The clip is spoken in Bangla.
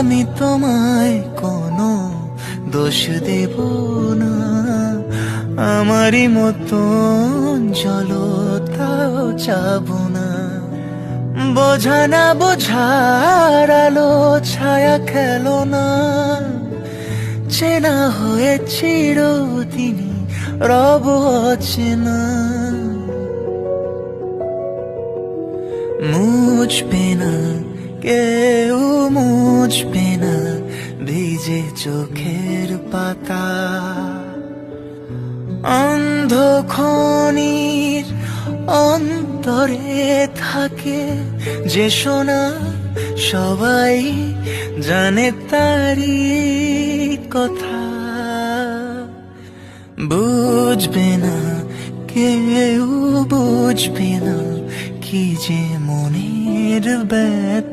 আমি তোমায় কোনো দোষ দেব না, আমারই মতন জলতাও যাব না। বোঝা না বোঝার আলো ছায়া খেলো না, চেনা হয়ে চিরদিনই রব অচেনা। মুছবে না কেউ, মুছবে না ভিজে চোখের পাতা। অন্ধখনির অন্তরে থাকে যে সোনা, সবাই জানে তারি কথা। বুঝবে না কেউ, বুঝবে না কি যে মনের ব্যথা।